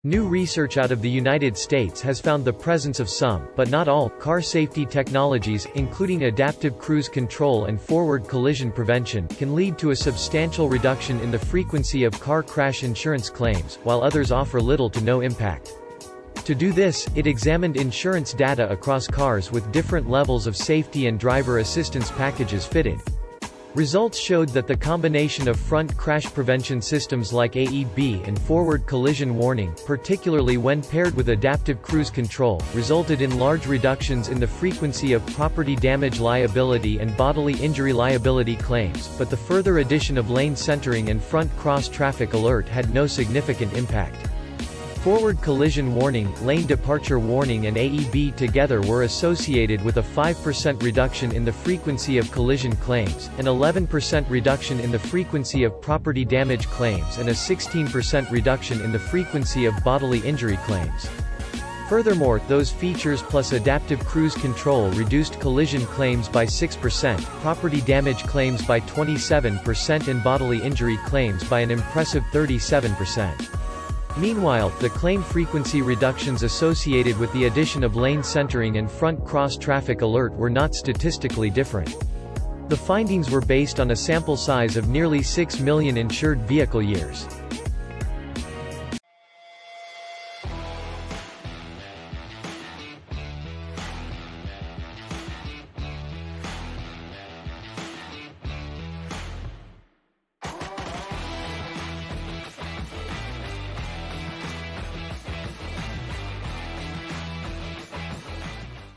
New research out of the United States has found the presence of some, but not all, car safety technologies, including adaptive cruise control and forward collision prevention, can lead to a substantial reduction in the frequency of car crash insurance claims, while others offer little to no impact. To do this, it examined insurance data across cars with different levels of safety and driver assistance packages fitted. Results showed that the combination of front crash prevention systems like AEB and forward collision warning, particularly when paired with adaptive cruise control, resulted in large reductions in the frequency of property damage liability and bodily injury liability claims, but the further addition of lane centering and front cross traffic alert had no significant impact. Forward collision warning, lane departure warning and AEB together were associated with a 5% reduction in the frequency of collision claims, an 11% reduction in the frequency of property damage claims and a 16% reduction in the frequency of bodily injury claims. Furthermore, those features plus adaptive cruise control reduced collision claims by 6%, property damage claims by 27% and bodily injury claims by an impressive 37%. Meanwhile, the claim frequency reductions associated with the addition of lane centering and front cross traffic alert were not statistically different. The findings were based on a sample size of nearly 6 million insured vehicle years.